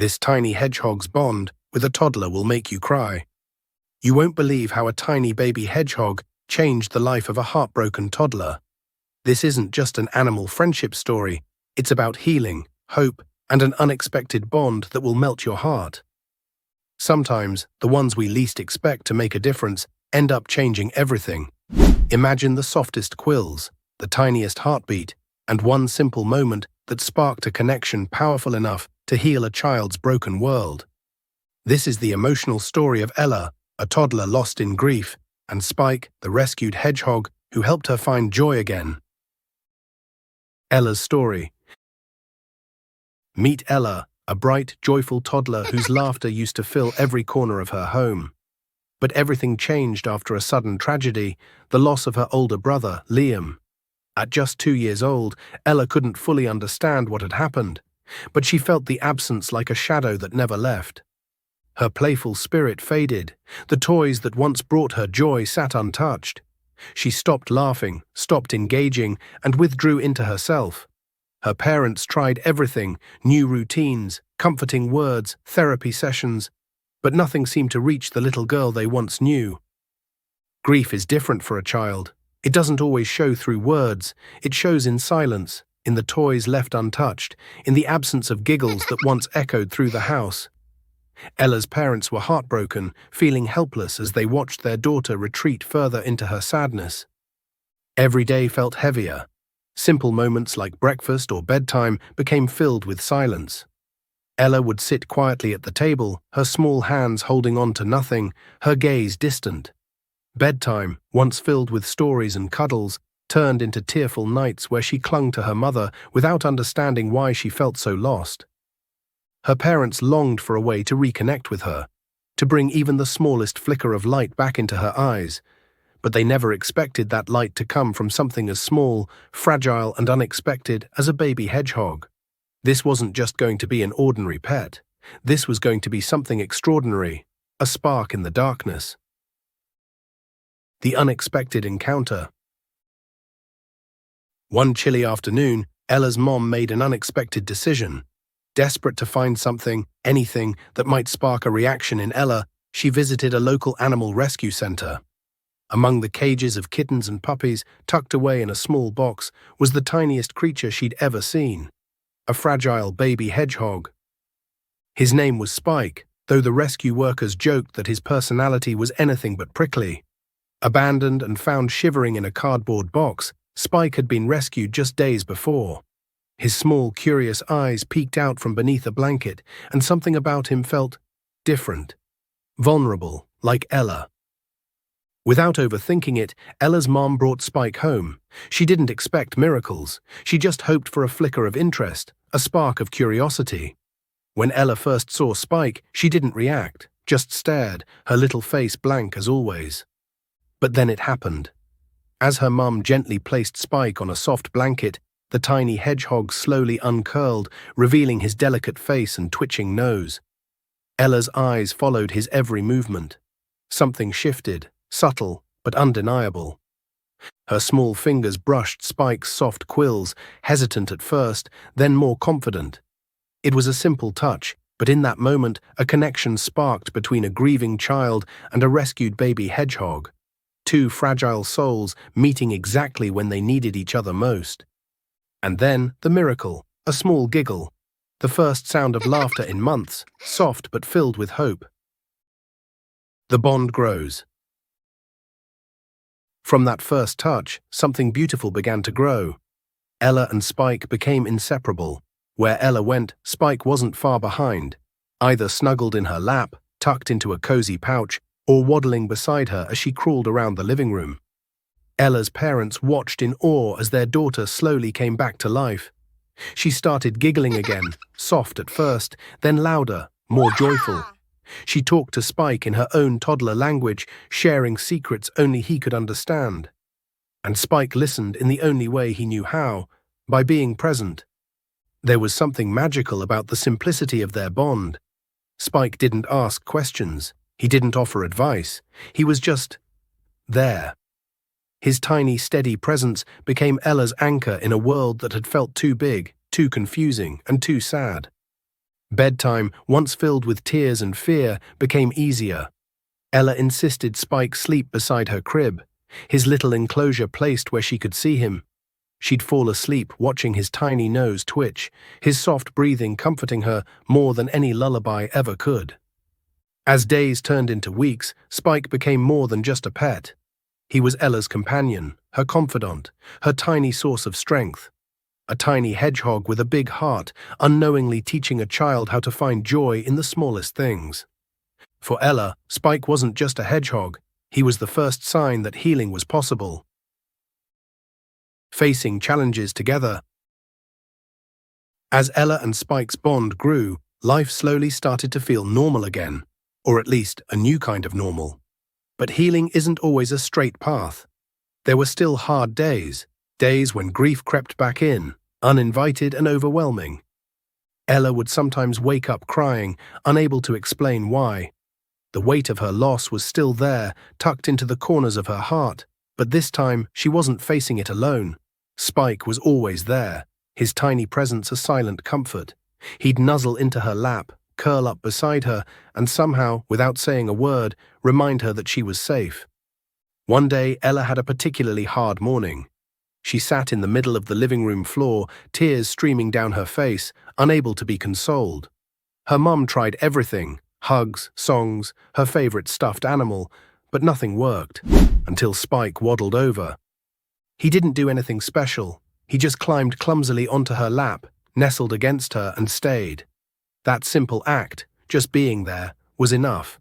This tiny hedgehog's bond with a toddler will make you cry. You won't believe how a tiny baby hedgehog changed the life of a heartbroken toddler. This isn't just an animal friendship story, it's about healing, hope, and an unexpected bond that will melt your heart. Sometimes, the ones we least expect to make a difference end up changing everything. Imagine the softest quills, the tiniest heartbeat, and one simple moment that sparked a connection powerful enough to heal a child's broken world. This is the emotional story of Ella, a toddler lost in grief, and Spike, the rescued hedgehog who helped her find joy again. Ella's story. Meet Ella, a bright, joyful toddler whose laughter used to fill every corner of her home. But everything changed after a sudden tragedy, the loss of her older brother, Liam. At just 2 years old, Ella couldn't fully understand what had happened, but she felt the absence like a shadow that never left. Her playful spirit faded. The toys that once brought her joy sat untouched. She stopped laughing, stopped engaging, and withdrew into herself. Her parents tried everything, new routines, comforting words, therapy sessions, but nothing seemed to reach the little girl they once knew. Grief is different for a child. It doesn't always show through words. It shows in silence, in the toys left untouched, in the absence of giggles that once echoed through the house. Ella's parents were heartbroken, feeling helpless as they watched their daughter retreat further into her sadness. Every day felt heavier. Simple moments like breakfast or bedtime became filled with silence. Ella would sit quietly at the table, her small hands holding on to nothing, her gaze distant. Bedtime, once filled with stories and cuddles, turned into tearful nights where she clung to her mother without understanding why she felt so lost. Her parents longed for a way to reconnect with her, to bring even the smallest flicker of light back into her eyes, but they never expected that light to come from something as small, fragile, and unexpected as a baby hedgehog. This wasn't just going to be an ordinary pet. This was going to be something extraordinary, a spark in the darkness. The unexpected encounter. One chilly afternoon, Ella's mom made an unexpected decision. Desperate to find something, anything, that might spark a reaction in Ella, she visited a local animal rescue center. Among the cages of kittens and puppies, tucked away in a small box, was the tiniest creature she'd ever seen, a fragile baby hedgehog. His name was Spike, though the rescue workers joked that his personality was anything but prickly. Abandoned and found shivering in a cardboard box, Spike had been rescued just days before. His small, curious eyes peeked out from beneath a blanket, and something about him felt different, vulnerable, like Ella. Without overthinking it, Ella's mom brought Spike home. She didn't expect miracles. She just hoped for a flicker of interest, a spark of curiosity. When Ella first saw Spike, she didn't react, just stared, her little face blank as always. But then it happened. As her mum gently placed Spike on a soft blanket, the tiny hedgehog slowly uncurled, revealing his delicate face and twitching nose. Ella's eyes followed his every movement. Something shifted, subtle but undeniable. Her small fingers brushed Spike's soft quills, hesitant at first, then more confident. It was a simple touch, but in that moment a connection sparked between a grieving child and a rescued baby hedgehog. Two fragile souls meeting exactly when they needed each other most. And then the miracle, a small giggle, the first sound of laughter in months, soft but filled with hope. The bond grows. From that first touch, something beautiful began to grow. Ella and Spike became inseparable. Where Ella went, Spike wasn't far behind, either snuggled in her lap, tucked into a cozy pouch, or waddling beside her as she crawled around the living room. Ella's parents watched in awe as their daughter slowly came back to life. She started giggling again, soft at first, then louder, more joyful. She talked to Spike in her own toddler language, sharing secrets only he could understand. And Spike listened in the only way he knew how, by being present. There was something magical about the simplicity of their bond. Spike didn't ask questions. He didn't offer advice. He was just there. His tiny, steady presence became Ella's anchor in a world that had felt too big, too confusing, and too sad. Bedtime, once filled with tears and fear, became easier. Ella insisted Spike sleep beside her crib, his little enclosure placed where she could see him. She'd fall asleep watching his tiny nose twitch, his soft breathing comforting her more than any lullaby ever could. As days turned into weeks, Spike became more than just a pet. He was Ella's companion, her confidant, her tiny source of strength. A tiny hedgehog with a big heart, unknowingly teaching a child how to find joy in the smallest things. For Ella, Spike wasn't just a hedgehog, he was the first sign that healing was possible. Facing challenges together. As Ella and Spike's bond grew, life slowly started to feel normal again, or at least a new kind of normal. But healing isn't always a straight path. There were still hard days, days when grief crept back in, uninvited and overwhelming. Ella would sometimes wake up crying, unable to explain why. The weight of her loss was still there, tucked into the corners of her heart, but this time she wasn't facing it alone. Spike was always there, his tiny presence a silent comfort. He'd nuzzle into her lap, curl up beside her, and somehow, without saying a word, remind her that she was safe. One day, Ella had a particularly hard morning. She sat in the middle of the living room floor, tears streaming down her face, unable to be consoled. Her mum tried everything, hugs, songs, her favorite stuffed animal, but nothing worked, until Spike waddled over. He didn't do anything special. He just climbed clumsily onto her lap, nestled against her, and stayed. That simple act, just being there, was enough.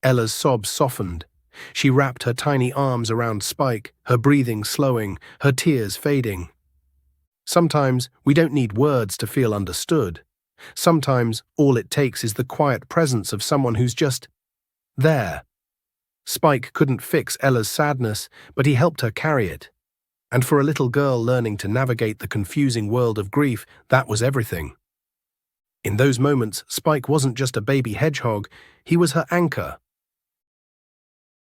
Ella's sobs softened. She wrapped her tiny arms around Spike, her breathing slowing, her tears fading. Sometimes we don't need words to feel understood. Sometimes all it takes is the quiet presence of someone who's just there. Spike couldn't fix Ella's sadness, but he helped her carry it. And for a little girl learning to navigate the confusing world of grief, that was everything. In those moments, Spike wasn't just a baby hedgehog, he was her anchor.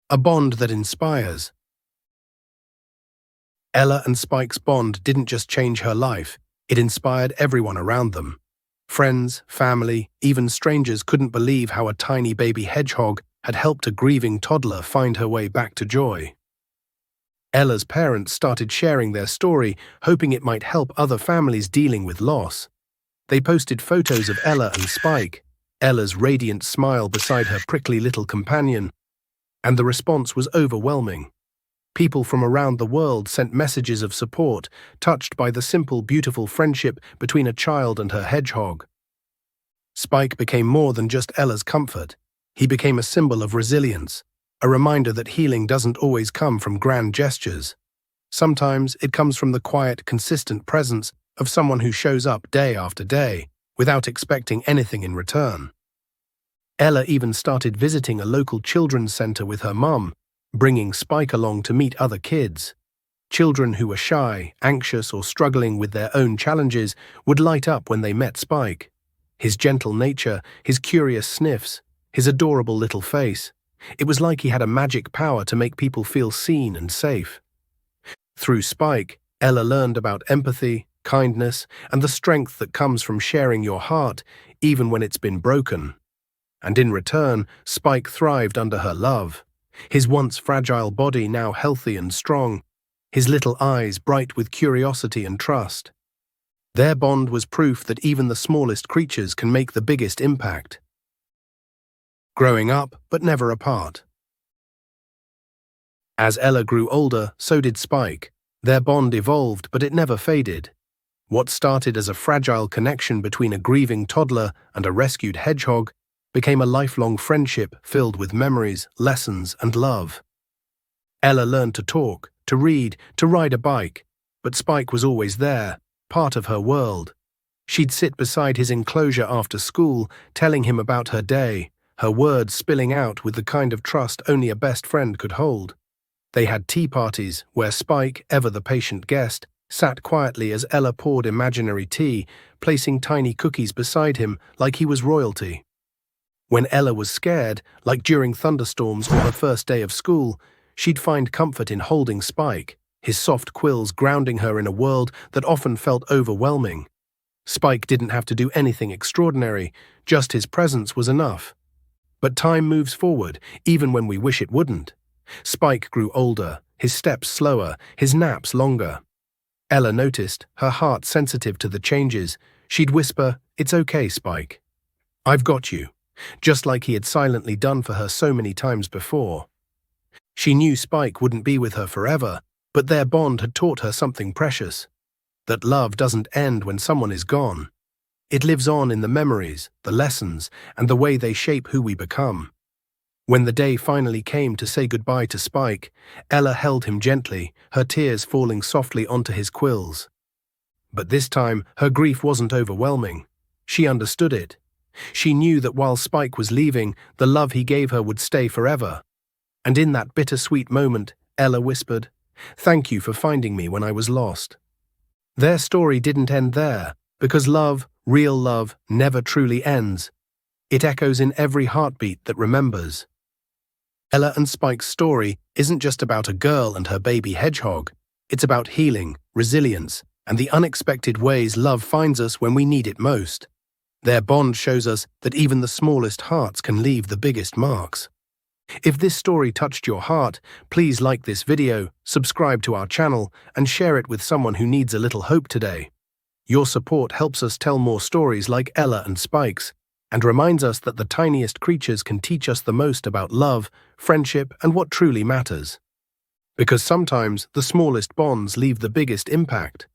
A bond that inspires. Ella and Spike's bond didn't just change her life, it inspired everyone around them. Friends, family, even strangers couldn't believe how a tiny baby hedgehog had helped a grieving toddler find her way back to joy. Ella's parents started sharing their story, hoping it might help other families dealing with loss. They posted photos of Ella and Spike, Ella's radiant smile beside her prickly little companion, and the response was overwhelming. People from around the world sent messages of support, touched by the simple, beautiful friendship between a child and her hedgehog. Spike became more than just Ella's comfort. He became a symbol of resilience, a reminder that healing doesn't always come from grand gestures. Sometimes it comes from the quiet, consistent presence of someone who shows up day after day, without expecting anything in return. Ella even started visiting a local children's center with her mum, bringing Spike along to meet other kids. Children who were shy, anxious, or struggling with their own challenges would light up when they met Spike. His gentle nature, his curious sniffs, his adorable little face. It was like he had a magic power to make people feel seen and safe. Through Spike, Ella learned about empathy, kindness, and the strength that comes from sharing your heart, even when it's been broken. And in return, Spike thrived under her love. His once fragile body now healthy and strong, his little eyes bright with curiosity and trust. Their bond was proof that even the smallest creatures can make the biggest impact. Growing up, but never apart. As Ella grew older, so did Spike. Their bond evolved, but it never faded. What started as a fragile connection between a grieving toddler and a rescued hedgehog became a lifelong friendship filled with memories, lessons, and love. Ella learned to talk, to read, to ride a bike, but Spike was always there, part of her world. She'd sit beside his enclosure after school, telling him about her day, her words spilling out with the kind of trust only a best friend could hold. They had tea parties where Spike, ever the patient guest, sat quietly as Ella poured imaginary tea, placing tiny cookies beside him like he was royalty. When Ella was scared, like during thunderstorms or her first day of school, she'd find comfort in holding Spike, his soft quills grounding her in a world that often felt overwhelming. Spike didn't have to do anything extraordinary, just his presence was enough. But time moves forward, even when we wish it wouldn't. Spike grew older, his steps slower, his naps longer. Ella noticed, her heart sensitive to the changes. She'd whisper, "It's okay, Spike. I've got you," just like he had silently done for her so many times before. She knew Spike wouldn't be with her forever, but their bond had taught her something precious. That love doesn't end when someone is gone. It lives on in the memories, the lessons, and the way they shape who we become. When the day finally came to say goodbye to Spike, Ella held him gently, her tears falling softly onto his quills. But this time, her grief wasn't overwhelming. She understood it. She knew that while Spike was leaving, the love he gave her would stay forever. And in that bittersweet moment, Ella whispered, "Thank you for finding me when I was lost." Their story didn't end there, because love, real love, never truly ends. It echoes in every heartbeat that remembers. Ella and Spike's story isn't just about a girl and her baby Hedgehog. It's about healing, resilience, and the unexpected ways love finds us when we need it most. Their bond shows us that even the smallest hearts can leave the biggest marks. If this story touched your heart, please like this video, subscribe to our channel, and share it with someone who needs a little hope today. Your support helps us tell more stories like Ella and Spike's, and reminds us that the tiniest creatures can teach us the most about love, friendship, and what truly matters. Because sometimes the smallest bonds leave the biggest impact.